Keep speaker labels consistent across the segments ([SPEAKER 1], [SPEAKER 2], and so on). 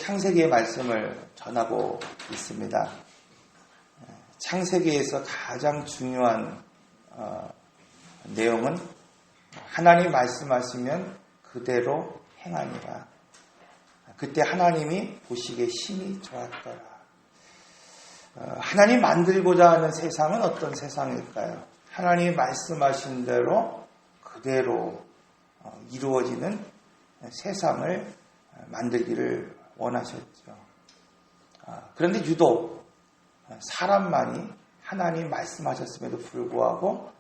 [SPEAKER 1] 창세기의 말씀을 전하고 있습니다. 창세기에서 가장 중요한 내용은 하나님 말씀하시면 그대로 행하니라. 그때 하나님이 보시기에 심히 좋았더라. 하나님 만들고자 하는 세상은 어떤 세상일까요? 하나님이 말씀하신 대로 그대로 이루어지는 세상을 만들기를 원하셨죠. 그런데 유독 사람만이 하나님 말씀하셨음에도 불구하고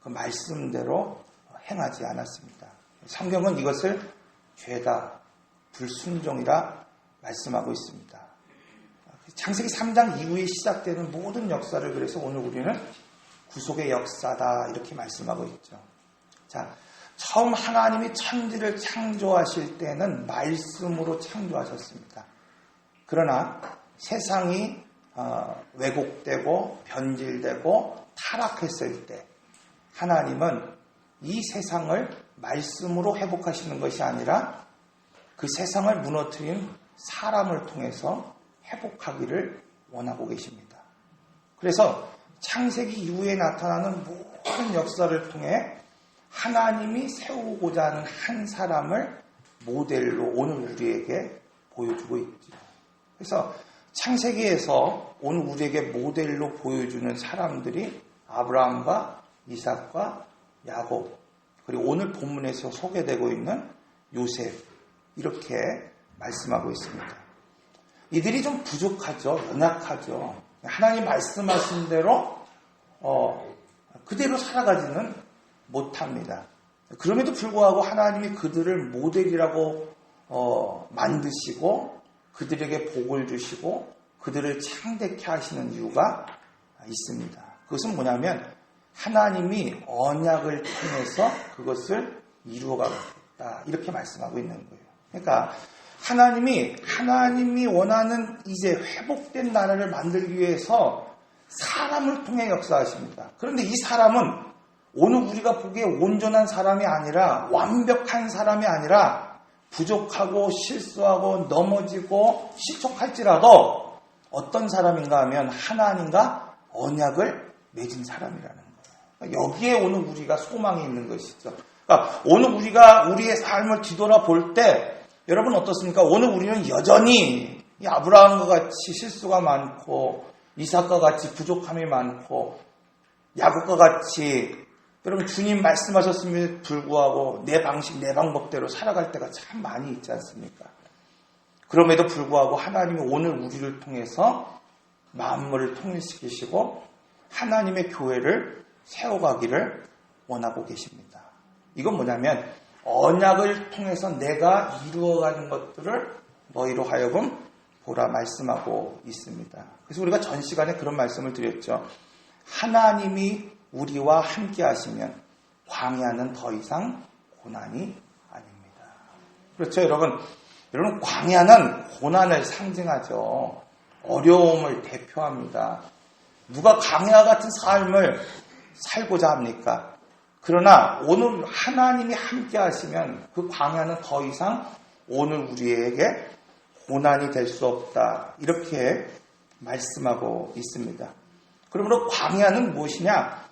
[SPEAKER 1] 그 말씀대로 행하지 않았습니다. 성경은 이것을 죄다, 불순종이라 말씀하고 있습니다. 창세기 3장 이후에 시작되는 모든 역사를 그래서 오늘 우리는 구속의 역사다 이렇게 말씀하고 있죠. 자, 처음 하나님이 천지를 창조하실 때는 말씀으로 창조하셨습니다. 그러나 세상이 왜곡되고 변질되고 타락했을 때 하나님은 이 세상을 말씀으로 회복하시는 것이 아니라 그 세상을 무너뜨린 사람을 통해서 회복하기를 원하고 계십니다. 그래서 창세기 이후에 나타나는 모든 역사를 통해 하나님이 세우고자 하는 한 사람을 모델로 오늘 우리에게 보여주고 있죠. 그래서 창세기에서 오늘 우리에게 모델로 보여주는 사람들이 아브라함과 이삭과 야곱, 그리고 오늘 본문에서 소개되고 있는 요셉, 이렇게 말씀하고 있습니다. 이들이 좀 부족하죠. 연약하죠. 하나님 말씀하신 대로 그대로 살아가지는 못합니다. 그럼에도 불구하고 하나님이 그들을 모델이라고 만드시고 그들에게 복을 주시고 그들을 창대케 하시는 이유가 있습니다. 그것은 뭐냐면 하나님이 언약을 통해서 그것을 이루어가겠다 이렇게 말씀하고 있는 거예요. 그러니까 하나님이 원하는 이제 회복된 나라를 만들기 위해서 사람을 통해 역사하십니다. 그런데 이 사람은 오늘 우리가 보기에 온전한 사람이 아니라 완벽한 사람이 아니라 부족하고 실수하고 넘어지고 실족할지라도 어떤 사람인가 하면 하나님과 언약을 맺은 사람이라는 거예요. 여기에 오늘 우리가 소망이 있는 것이죠. 그러니까 오늘 우리가 우리의 삶을 뒤돌아 볼 때 여러분 어떻습니까? 오늘 우리는 여전히 이 아브라함과 같이 실수가 많고 이삭과 같이 부족함이 많고 야곱과 같이 여러분 주님 말씀하셨음에도 불구하고 내 방식 내 방법대로 살아갈 때가 참 많이 있지 않습니까? 그럼에도 불구하고 하나님이 오늘 우리를 통해서 만물을 통일시키시고 하나님의 교회를 세워가기를 원하고 계십니다. 이건 뭐냐면 언약을 통해서 내가 이루어가는 것들을 너희로 하여금 보라 말씀하고 있습니다. 그래서 우리가 전 시간에 그런 말씀을 드렸죠. 하나님이 우리와 함께 하시면 광야는 더 이상 고난이 아닙니다. 그렇죠, 여러분? 여러분, 광야는 고난을 상징하죠. 어려움을 대표합니다. 누가 광야 같은 삶을 살고자 합니까? 그러나 오늘 하나님이 함께 하시면 그 광야는 더 이상 오늘 우리에게 고난이 될 수 없다. 이렇게 말씀하고 있습니다. 그러므로 광야는 무엇이냐?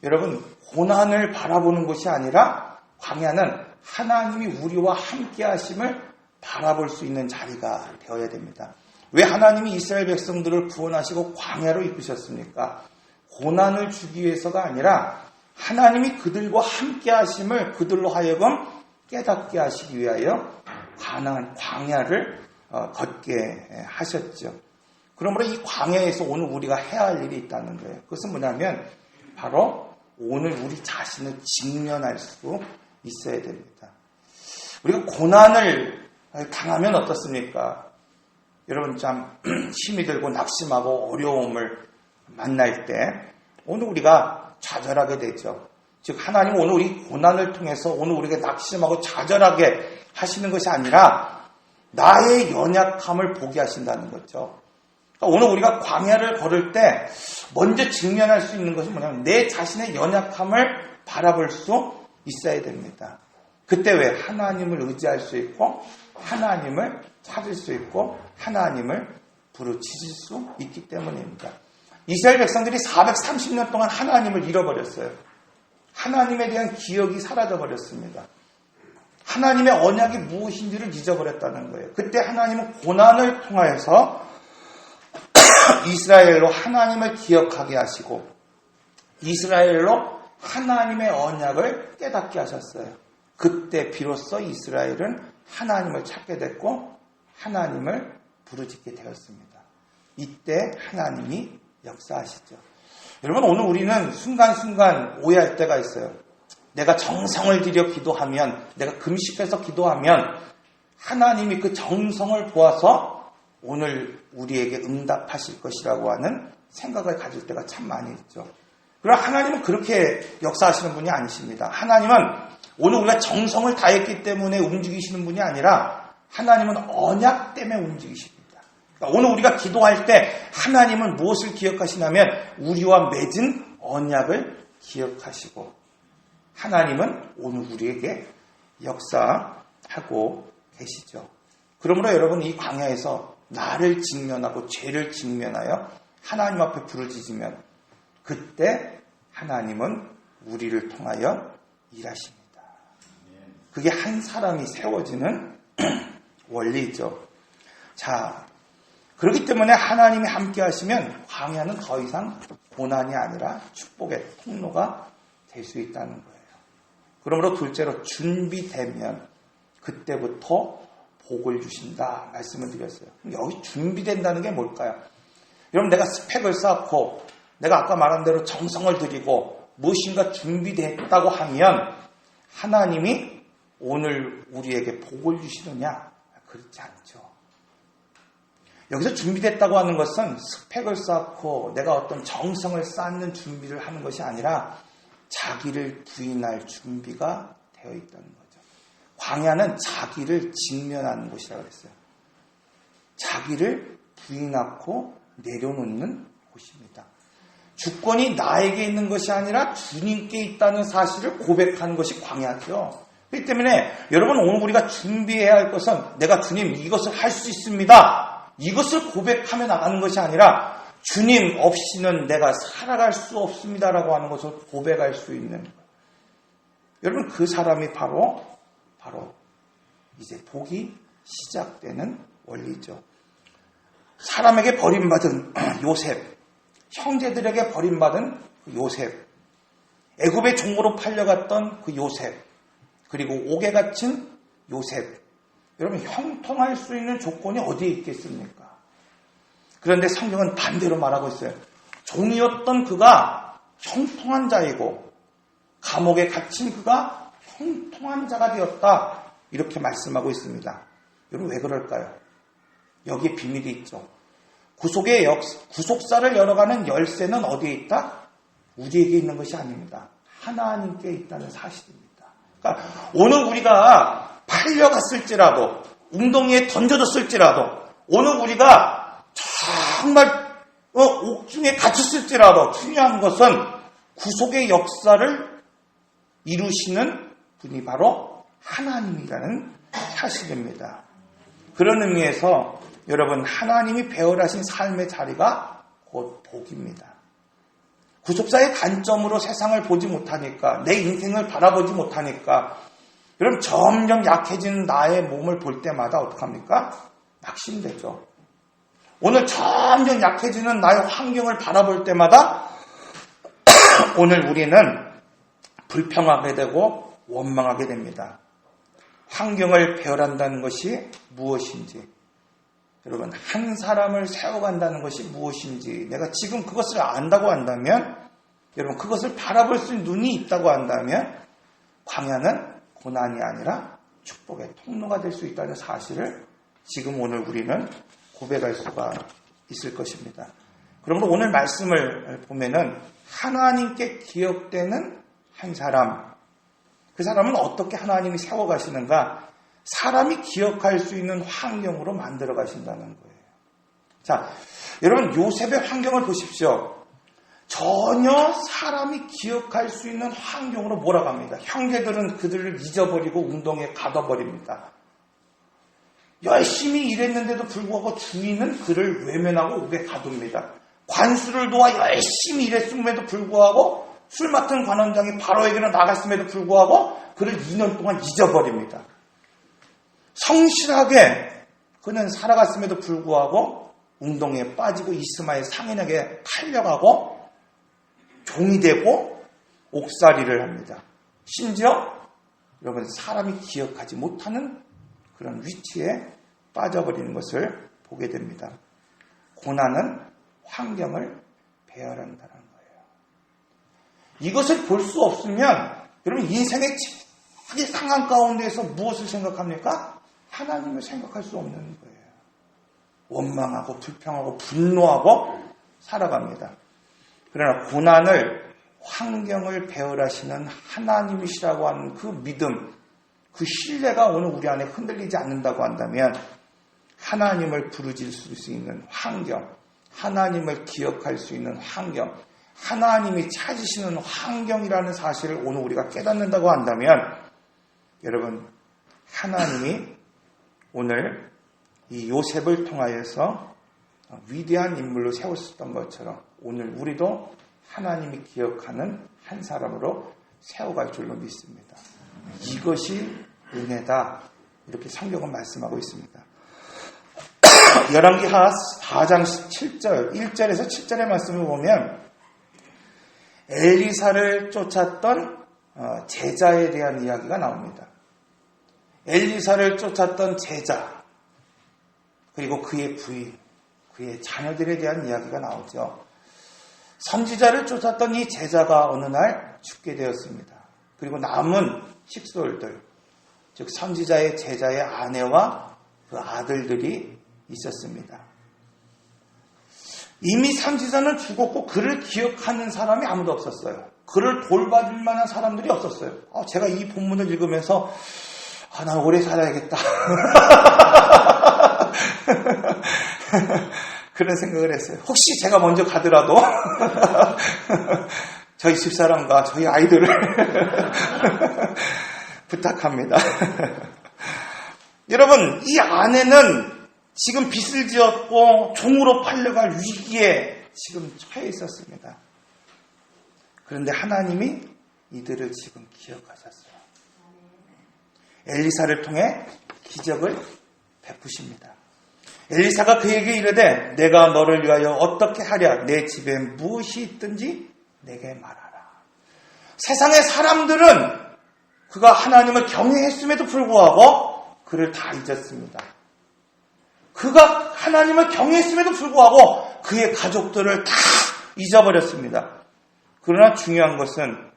[SPEAKER 1] 여러분, 고난을 바라보는 것이 아니라 광야는 하나님이 우리와 함께 하심을 바라볼 수 있는 자리가 되어야 됩니다. 왜 하나님이 이스라엘 백성들을 구원하시고 광야로 이끄셨습니까? 고난을 주기 위해서가 아니라 하나님이 그들과 함께 하심을 그들로 하여금 깨닫게 하시기 위하여 광야를 걷게 하셨죠. 그러므로 이 광야에서 오늘 우리가 해야 할 일이 있다는 거예요. 그것은 뭐냐면 바로 오늘 우리 자신을 직면할 수 있어야 됩니다. 우리가 고난을 당하면 어떻습니까? 여러분 참 힘이 들고 낙심하고 어려움을 만날 때 오늘 우리가 좌절하게 되죠. 즉 하나님은 오늘 우리 고난을 통해서 오늘 우리가 낙심하고 좌절하게 하시는 것이 아니라 나의 연약함을 보게 하신다는 거죠. 그러니까 오늘 우리가 광야를 걸을 때 먼저 직면할 수 있는 것은 뭐냐면 내 자신의 연약함을 바라볼 수 있어야 됩니다. 그때 왜 하나님을 의지할 수 있고 하나님을 찾을 수 있고 하나님을 부르짖을 수 있기 때문입니다. 이스라엘 백성들이 430년 동안 하나님을 잃어버렸어요. 하나님에 대한 기억이 사라져버렸습니다. 하나님의 언약이 무엇인지를 잊어버렸다는 거예요. 그때 하나님은 고난을 통하여서 이스라엘로 하나님을 기억하게 하시고 이스라엘로 하나님의 언약을 깨닫게 하셨어요. 그때 비로소 이스라엘은 하나님을 찾게 됐고 하나님을 부르짖게 되었습니다. 이때 하나님이 역사하시죠. 여러분, 오늘 우리는 순간순간 오해할 때가 있어요. 내가 정성을 들여 기도하면, 내가 금식해서 기도하면 하나님이 그 정성을 보아서 오늘 우리에게 응답하실 것이라고 하는 생각을 가질 때가 참 많이 있죠. 그러나 하나님은 그렇게 역사하시는 분이 아니십니다. 하나님은 오늘 우리가 정성을 다했기 때문에 움직이시는 분이 아니라 하나님은 언약 때문에 움직이십니다. 그러니까 오늘 우리가 기도할 때 하나님은 무엇을 기억하시냐면 우리와 맺은 언약을 기억하시고 하나님은 오늘 우리에게 역사하고 계시죠. 그러므로 여러분, 이 광야에서 나를 직면하고 죄를 직면하여 하나님 앞에 부르짖으면 그때 하나님은 우리를 통하여 일하십니다. 그게 한 사람이 세워지는 원리죠. 자, 그렇기 때문에 하나님이 함께 하시면 광야는 더 이상 고난이 아니라 축복의 통로가 될 수 있다는 거예요. 그러므로 둘째로 준비되면 그때부터 복을 주신다 말씀을 드렸어요. 여기 준비된다는 게 뭘까요? 여러분, 내가 스펙을 쌓고 내가 아까 말한 대로 정성을 들이고 무엇인가 준비됐다고 하면 하나님이 오늘 우리에게 복을 주시느냐? 그렇지 않죠. 여기서 준비됐다고 하는 것은 스펙을 쌓고 내가 어떤 정성을 쌓는 준비를 하는 것이 아니라 자기를 부인할 준비가 되어 있다는 거죠. 광야는 자기를 직면하는 곳이라고 했어요. 자기를 부인하고 내려놓는 곳입니다. 주권이 나에게 있는 것이 아니라 주님께 있다는 사실을 고백하는 것이 광야죠. 그렇기 때문에 여러분, 오늘 우리가 준비해야 할 것은 내가 주님 이것을 할 수 있습니다. 이것을 고백하며 나가는 것이 아니라 주님 없이는 내가 살아갈 수 없습니다라고 하는 것을 고백할 수 있는 거예요. 여러분, 그 사람이 바로 이제 복이 시작되는 원리죠. 사람에게 버림받은 요셉, 형제들에게 버림받은 그 요셉, 애굽의 종으로 팔려갔던 그 요셉, 그리고 옥에 갇힌 요셉. 여러분, 형통할 수 있는 조건이 어디에 있겠습니까? 그런데 성경은 반대로 말하고 있어요. 종이었던 그가 형통한 자이고 감옥에 갇힌 그가 형통한 자가 되었다. 이렇게 말씀하고 있습니다. 여러분, 왜 그럴까요? 여기에 비밀이 있죠. 구속사를 열어가는 열쇠는 어디에 있다? 우리에게 있는 것이 아닙니다. 하나님께 있다는 사실입니다. 그러니까 오늘 우리가 팔려갔을지라도, 웅덩이에 던져졌을지라도, 오늘 우리가 정말 옥중에 갇혔을지라도 중요한 것은 구속의 역사를 이루시는 분이 바로 하나님이라는 사실입니다. 그런 의미에서 여러분, 하나님이 배열하신 삶의 자리가 곧 복입니다. 구속사의 단점으로 세상을 보지 못하니까, 내 인생을 바라보지 못하니까 여러분, 점점 약해지는 나의 몸을 볼 때마다 어떡합니까? 낙심되죠. 오늘 점점 약해지는 나의 환경을 바라볼 때마다 오늘 우리는 불평하게 되고 원망하게 됩니다. 환경을 배열한다는 것이 무엇인지, 여러분, 한 사람을 세워간다는 것이 무엇인지 내가 지금 그것을 안다고 한다면, 여러분, 그것을 바라볼 수 있는 눈이 있다고 한다면 광야는 고난이 아니라 축복의 통로가 될 수 있다는 사실을 지금 오늘 우리는 고백할 수가 있을 것입니다. 그러므로 오늘 말씀을 보면은 하나님께 기억되는 한 사람, 그 사람은 어떻게 하나님이 세워가시는가? 사람이 기억할 수 있는 환경으로 만들어 가신다는 거예요. 자, 여러분, 요셉의 환경을 보십시오. 전혀 사람이 기억할 수 있는 환경으로 몰아갑니다. 형제들은 그들을 잊어버리고 운동에 가둬버립니다. 열심히 일했는데도 불구하고 주인은 그를 외면하고 옥에 가둡니다. 관수를 도와 열심히 일했음에도 불구하고 술 맡은 관원장이 바로에게로 나갔음에도 불구하고 그를 2년 동안 잊어버립니다. 성실하게 그는 살아갔음에도 불구하고 운동에 빠지고 이스마엘 상인에게 팔려가고 종이 되고 옥살이를 합니다. 심지어 여러분 사람이 기억하지 못하는 그런 위치에 빠져버리는 것을 보게 됩니다. 고난은 환경을 배열한다는 거예요. 이것을 볼 수 없으면 여러분 인생의 최악의 상황 가운데에서 무엇을 생각합니까? 하나님을 생각할 수 없는 거예요. 원망하고 불평하고 분노하고 살아갑니다. 그러나 고난을 환경을 배열하시는 하나님이시라고 하는 그 믿음, 그 신뢰가 오늘 우리 안에 흔들리지 않는다고 한다면 하나님을 부르짖을 수 있는 환경, 하나님을 기억할 수 있는 환경, 하나님이 찾으시는 환경이라는 사실을 오늘 우리가 깨닫는다고 한다면 여러분 하나님이 오늘 이 요셉을 통하여서 위대한 인물로 세웠었던 것처럼 오늘 우리도 하나님이 기억하는 한 사람으로 세워갈 줄로 믿습니다. 이것이 은혜다. 이렇게 성경은 말씀하고 있습니다. 열왕기하 4장 7절, 1절에서 7절의 말씀을 보면 엘리사를 쫓았던 제자에 대한 이야기가 나옵니다. 엘리사를 쫓았던 제자, 그리고 그의 부인, 그의 자녀들에 대한 이야기가 나오죠. 선지자를 쫓았던 이 제자가 어느 날 죽게 되었습니다. 그리고 남은 식솔들, 즉 선지자의 제자의 아내와 그 아들들이 있었습니다. 이미 선지자는 죽었고 그를 기억하는 사람이 아무도 없었어요. 그를 돌봐줄 만한 사람들이 없었어요. 제가 이 본문을 읽으면서 난 오래 살아야겠다. 그런 생각을 했어요. 혹시 제가 먼저 가더라도 저희 집사람과 저희 아이들을 부탁합니다. 여러분, 이 아내는 지금 빚을 지었고 종으로 팔려갈 위기에 지금 처해 있었습니다. 그런데 하나님이 이들을 지금 기억하셨어요. 엘리사를 통해 기적을 베푸십니다. 엘리사가 그에게 이르되 내가 너를 위하여 어떻게 하랴? 내 집에 무엇이 있든지 내게 말하라. 세상의 사람들은 그가 하나님을 경외했음에도 불구하고 그를 다 잊었습니다. 그가 하나님을 경외했음에도 불구하고 그의 가족들을 다 잊어버렸습니다. 그러나 중요한 것은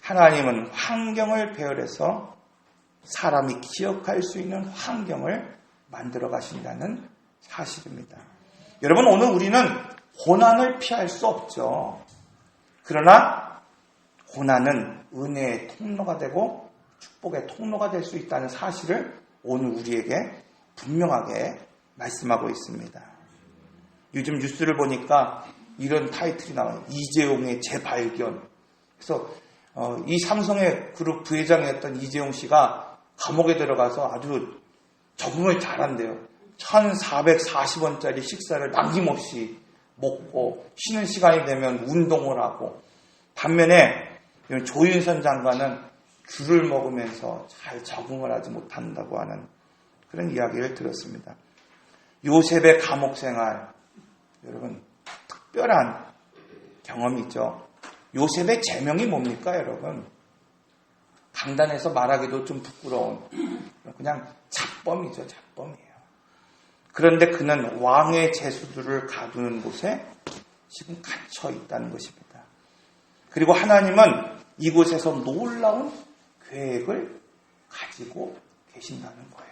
[SPEAKER 1] 하나님은 환경을 배열해서 사람이 기억할 수 있는 환경을 만들어 가신다는 사실입니다. 여러분, 오늘 우리는 고난을 피할 수 없죠. 그러나 고난은 은혜의 통로가 되고 축복의 통로가 될 수 있다는 사실을 오늘 우리에게 분명하게 말씀하고 있습니다. 요즘 뉴스를 보니까 이런 타이틀이 나와요. 이재용의 재발견. 그래서 이 삼성의 그룹 부회장이었던 이재용 씨가 감옥에 들어가서 아주 적응을 잘한대요. 1,440원짜리 식사를 남김없이 먹고 쉬는 시간이 되면 운동을 하고, 반면에 조윤선 장관은 귤을 먹으면서 잘 적응을 하지 못한다고 하는 그런 이야기를 들었습니다. 요셉의 감옥 생활, 여러분 특별한 경험이죠. 요셉의 제명이 뭡니까, 여러분? 강단에서 말하기도 좀 부끄러운 그냥 잡범이죠, 잡범이에요. 그런데 그는 왕의 제수들을 가두는 곳에 지금 갇혀 있다는 것입니다. 그리고 하나님은 이곳에서 놀라운 계획을 가지고 계신다는 거예요.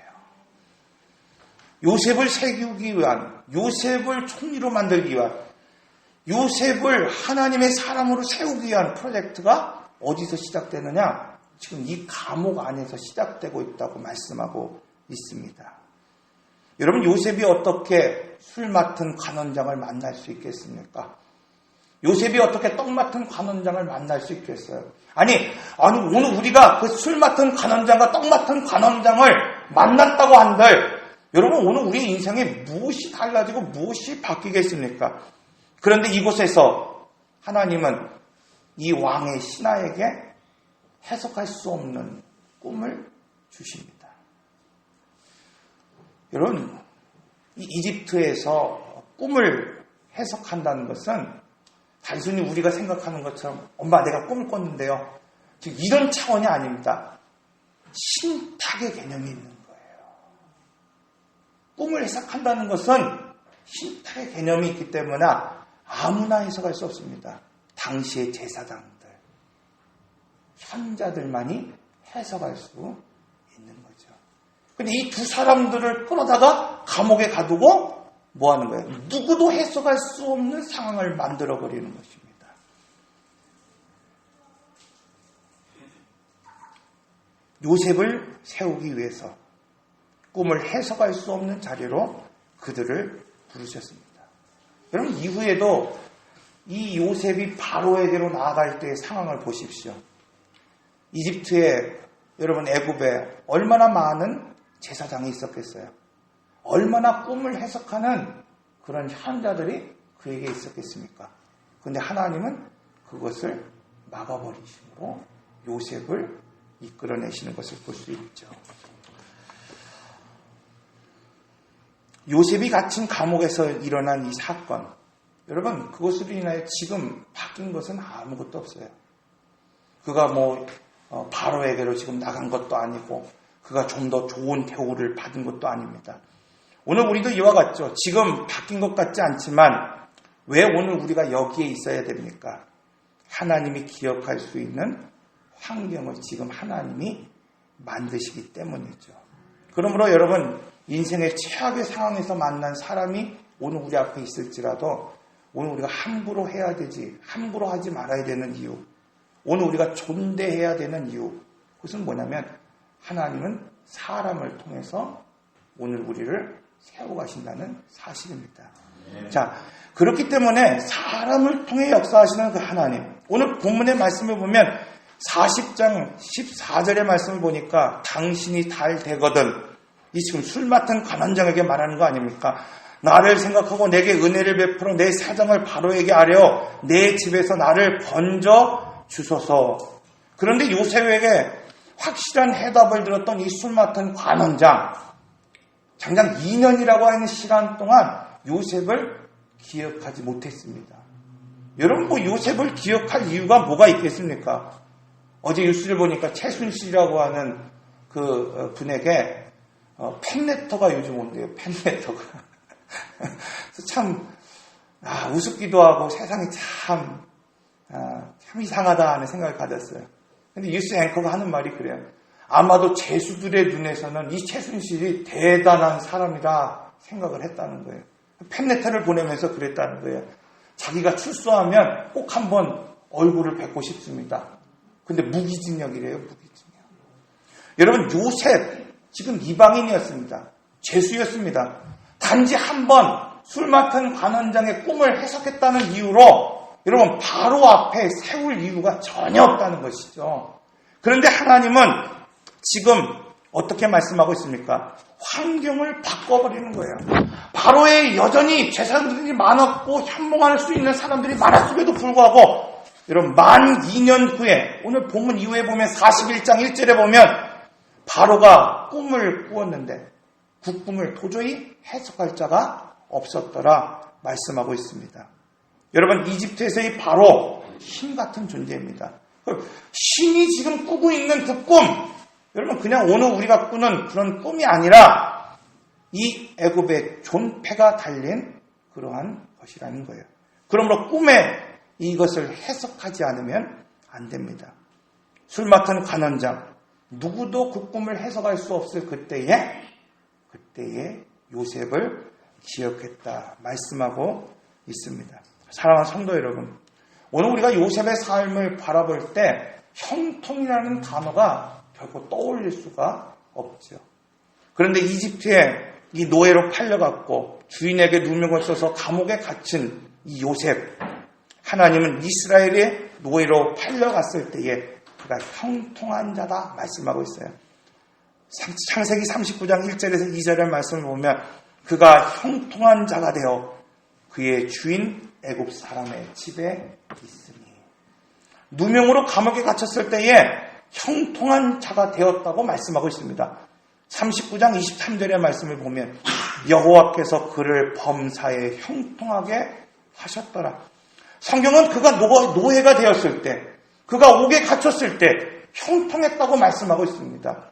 [SPEAKER 1] 요셉을 세우기 위한, 요셉을 총리로 만들기 위한, 요셉을 하나님의 사람으로 세우기 위한 프로젝트가 어디서 시작되느냐? 지금 이 감옥 안에서 시작되고 있다고 말씀하고 있습니다. 여러분, 요셉이 어떻게 술 맡은 관원장을 만날 수 있겠습니까? 요셉이 어떻게 떡 맡은 관원장을 만날 수 있겠어요? 아니 오늘 우리가 그 술 맡은 관원장과 떡 맡은 관원장을 만났다고 한들 여러분 오늘 우리 인생에 무엇이 달라지고 무엇이 바뀌겠습니까? 그런데 이곳에서 하나님은 이 왕의 신하에게 해석할 수 없는 꿈을 주십니다. 여러분 이집트에서 꿈을 해석한다는 것은 단순히 우리가 생각하는 것처럼 엄마 내가 꿈을 꿨는데요. 지금 이런 차원이 아닙니다. 신탁의 개념이 있는 거예요. 꿈을 해석한다는 것은 신탁의 개념이 있기 때문에 아무나 해석할 수 없습니다. 당시의 제사장들, 현자들만이 해석할 수 있는 거죠. 근데 이 두 사람들을 끌어다가 감옥에 가두고 뭐 하는 거예요? 누구도 해석할 수 없는 상황을 만들어버리는 것입니다. 요셉을 세우기 위해서 꿈을 해석할 수 없는 자리로 그들을 부르셨습니다. 여러분 이후에도 이 요셉이 바로에게로 나아갈 때의 상황을 보십시오. 이집트에 여러분 애굽에 얼마나 많은 제사장이 있었겠어요. 얼마나 꿈을 해석하는 그런 현자들이 그에게 있었겠습니까? 그런데 하나님은 그것을 막아버리심으로 요셉을 이끌어내시는 것을 볼 수 있죠. 요셉이 갇힌 감옥에서 일어난 이 사건, 여러분 그것으로 인하여 지금 바뀐 것은 아무것도 없어요. 그가 바로에게로 지금 나간 것도 아니고 그가 좀 더 좋은 대우를 받은 것도 아닙니다. 오늘 우리도 이와 같죠. 지금 바뀐 것 같지 않지만 왜 오늘 우리가 여기에 있어야 됩니까? 하나님이 기억할 수 있는 환경을 지금 하나님이 만드시기 때문이죠. 그러므로 여러분 인생의 최악의 상황에서 만난 사람이 오늘 우리 앞에 있을지라도 오늘 우리가 함부로 해야 되지, 함부로 하지 말아야 되는 이유, 오늘 우리가 존대해야 되는 이유, 그것은 뭐냐면 하나님은 사람을 통해서 오늘 우리를 세워가신다는 사실입니다. 자, 그렇기 때문에 사람을 통해 역사하시는 그 하나님, 오늘 본문의 말씀을 보면 40장 14절의 말씀을 보니까 당신이 잘 되거든, 이 지금 술 맡은 관원장에게 말하는 거 아닙니까? 나를 생각하고 내게 은혜를 베풀어 내 사정을 바로에게 아뢰어 내 집에서 나를 건져 주소서. 그런데 요셉에게 확실한 해답을 들었던 이 술 맡은 관원장, 장장 2년이라고 하는 시간 동안 요셉을 기억하지 못했습니다. 여러분 요셉을 기억할 이유가 뭐가 있겠습니까? 어제 뉴스를 보니까 최순실이라고 하는 그 분에게 팬레터가 요즘 온대요. 팬레터가. 참 우습기도 하고 세상이 참 이상하다 하는 생각을 가졌어요. 근데 뉴스 앵커가 하는 말이 그래요. 아마도 죄수들의 눈에서는 이 최순실이 대단한 사람이라 생각을 했다는 거예요. 팬레터를 보내면서 그랬다는 거예요. 자기가 출소하면 꼭 한번 얼굴을 뵙고 싶습니다. 근데 무기징역이래요. 무기징역. 여러분 요셉 지금 이방인이었습니다. 죄수였습니다. 단지 한 번 술 맡은 관원장의 꿈을 해석했다는 이유로 여러분 바로 앞에 세울 이유가 전혀 없다는 것이죠. 그런데 하나님은 지금 어떻게 말씀하고 있습니까? 환경을 바꿔버리는 거예요. 바로에 여전히 재산들이 많았고 현몽할 수 있는 사람들이 많았음에도 불구하고 여러분 만 2년 후에 오늘 본문 이후에 보면 41장 1절에 보면 바로가 꿈을 꾸었는데 그 꿈을 도저히 해석할 자가 없었더라 말씀하고 있습니다. 여러분 이집트에서의 바로 신 같은 존재입니다. 신이 지금 꾸고 있는 그 꿈, 여러분 그냥 오늘 우리가 꾸는 그런 꿈이 아니라 이 애굽의 존폐가 달린 그러한 것이라는 거예요. 그러므로 꿈에 이것을 해석하지 않으면 안 됩니다. 술 맡은 관원장, 누구도 그 꿈을 해석할 수 없을 그때에 요셉을 기억했다 말씀하고 있습니다. 사랑하는 성도 여러분, 오늘 우리가 요셉의 삶을 바라볼 때 형통이라는 단어가 결코 떠올릴 수가 없죠. 그런데 이집트에 이 노예로 팔려갔고 주인에게 누명을 써서 감옥에 갇힌 이 요셉, 하나님은 이스라엘의 노예로 팔려갔을 때에 그가 형통한 자다 말씀하고 있어요. 창세기 39장 1절에서 2절의 말씀을 보면 그가 형통한 자가 되어 그의 주인 애굽 사람의 집에 있으니, 누명으로 감옥에 갇혔을 때에 형통한 자가 되었다고 말씀하고 있습니다. 39장 23절의 말씀을 보면 여호와께서 그를 범사에 형통하게 하셨더라. 성경은 그가 노예가 되었을 때, 그가 옥에 갇혔을 때 형통했다고 말씀하고 있습니다.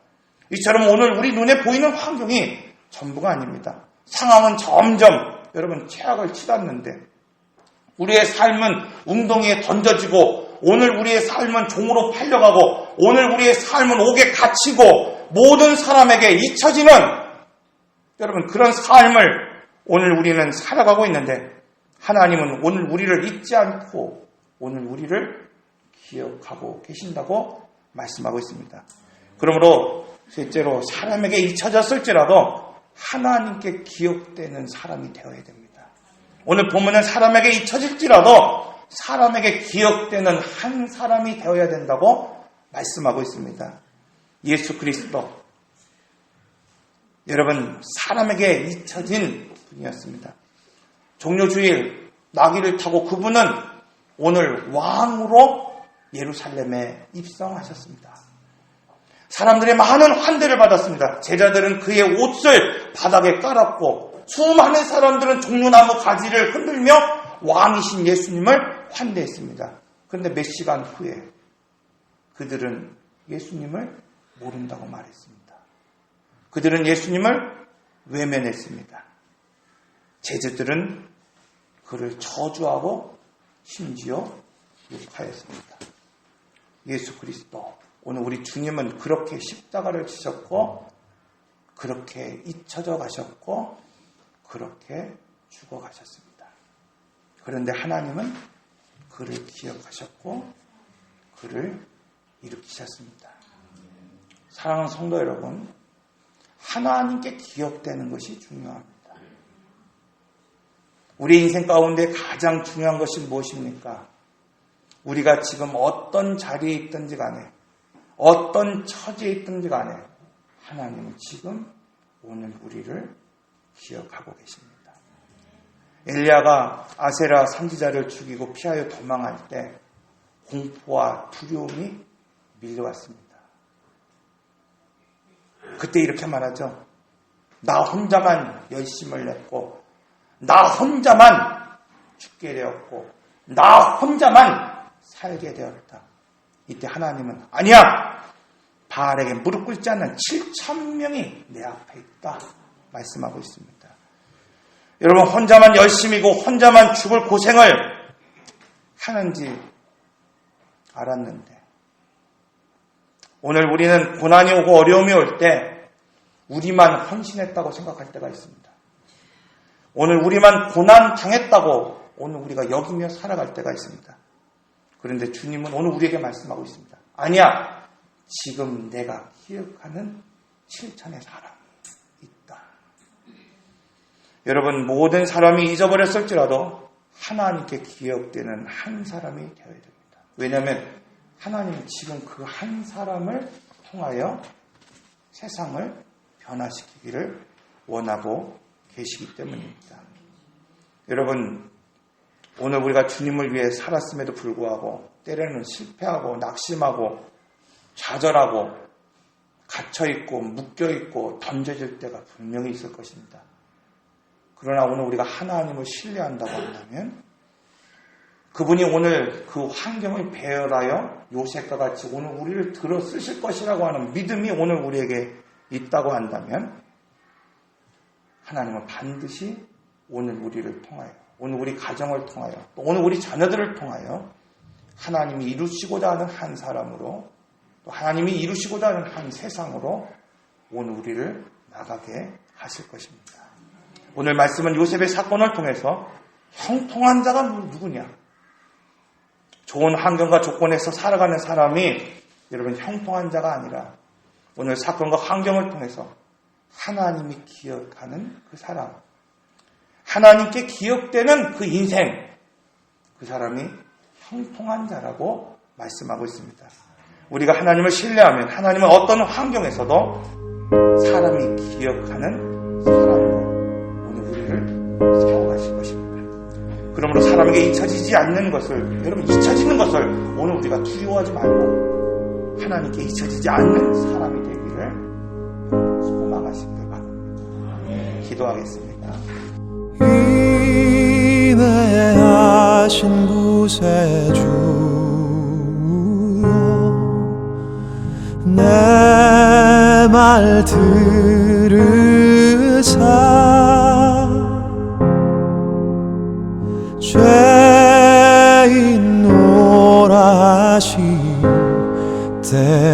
[SPEAKER 1] 이처럼 오늘 우리 눈에 보이는 환경이 전부가 아닙니다. 상황은 점점 여러분 최악을 치닫는데, 우리의 삶은 웅덩이에 던져지고, 오늘 우리의 삶은 종으로 팔려가고, 오늘 우리의 삶은 옥에 갇히고, 모든 사람에게 잊혀지는 여러분 그런 삶을 오늘 우리는 살아가고 있는데, 하나님은 오늘 우리를 잊지 않고 오늘 우리를 기억하고 계신다고 말씀하고 있습니다. 그러므로 셋째로, 사람에게 잊혀졌을지라도 하나님께 기억되는 사람이 되어야 됩니다. 오늘 본문은 사람에게 잊혀질지라도 사람에게 기억되는 한 사람이 되어야 된다고 말씀하고 있습니다. 예수 그리스도, 여러분 사람에게 잊혀진 분이었습니다. 종료주일 나귀를 타고 그분은 오늘 왕으로 예루살렘에 입성하셨습니다. 사람들의 많은 환대를 받았습니다. 제자들은 그의 옷을 바닥에 깔았고, 수많은 사람들은 종려나무 가지를 흔들며 왕이신 예수님을 환대했습니다. 그런데 몇 시간 후에 그들은 예수님을 모른다고 말했습니다. 그들은 예수님을 외면했습니다. 제자들은 그를 저주하고 심지어 욕하였습니다. 예수 그리스도, 오늘 우리 주님은 그렇게 십자가를 지셨고, 그렇게 잊혀져 가셨고, 그렇게 죽어가셨습니다. 그런데 하나님은 그를 기억하셨고 그를 일으키셨습니다. 사랑하는 성도 여러분, 하나님께 기억되는 것이 중요합니다. 우리 인생 가운데 가장 중요한 것이 무엇입니까? 우리가 지금 어떤 자리에 있든지 간에, 어떤 처지에 있든지 간에 하나님은 지금 오늘 우리를 기억하고 계십니다. 엘리야가 아세라 선지자를 죽이고 피하여 도망할 때 공포와 두려움이 밀려왔습니다. 그때 이렇게 말하죠. 나 혼자만 열심을 냈고, 나 혼자만 죽게 되었고, 나 혼자만 살게 되었다. 이때 하나님은 아니야, 바알에게 무릎 꿇지 않는 7,000명이 내 앞에 있다 말씀하고 있습니다. 여러분, 혼자만 열심이고 혼자만 죽을 고생을 하는지 알았는데, 오늘 우리는 고난이 오고 어려움이 올 때 우리만 헌신했다고 생각할 때가 있습니다. 오늘 우리만 고난 당했다고 오늘 우리가 여기며 살아갈 때가 있습니다. 그런데 주님은 오늘 우리에게 말씀하고 있습니다. 아니야, 지금 내가 기억하는 7천의 사람이 있다. 여러분, 모든 사람이 잊어버렸을지라도 하나님께 기억되는 한 사람이 되어야 됩니다. 왜냐하면 하나님은 지금 그 한 사람을 통하여 세상을 변화시키기를 원하고 계시기 때문입니다. 여러분, 오늘 우리가 주님을 위해 살았음에도 불구하고 때로는 실패하고 낙심하고 좌절하고 갇혀있고 묶여있고 던져질 때가 분명히 있을 것입니다. 그러나 오늘 우리가 하나님을 신뢰한다고 한다면 그분이 오늘 그 환경을 배열하여 요셉과 같이 오늘 우리를 들어 쓰실 것이라고 하는 믿음이 오늘 우리에게 있다고 한다면 하나님은 반드시 오늘 우리를 통하여, 오늘 우리 가정을 통하여, 또 오늘 우리 자녀들을 통하여 하나님이 이루시고자 하는 한 사람으로, 또 하나님이 이루시고자 하는 한 세상으로 오늘 우리를 나가게 하실 것입니다. 오늘 말씀은 요셉의 사건을 통해서 형통한 자가 누구냐? 좋은 환경과 조건에서 살아가는 사람이 여러분 형통한 자가 아니라 오늘 사건과 환경을 통해서 하나님이 기억하는 그 사람, 하나님께 기억되는 그 인생, 그 사람이 형통한 자라고 말씀하고 있습니다. 우리가 하나님을 신뢰하면 하나님은 어떤 환경에서도 사람이 기억하는 사람으로 오늘 우리를 세워가실 것입니다. 그러므로 사람에게 잊혀지지 않는 것을, 여러분 잊혀지는 것을 오늘 우리가 두려워하지 말고 하나님께 잊혀지지 않는 사람이 되기를 소망하시길 바랍니다. 기도하겠습니다.
[SPEAKER 2] 인내하신 구세주여, 내 말 들으사 죄인 노라 하실 때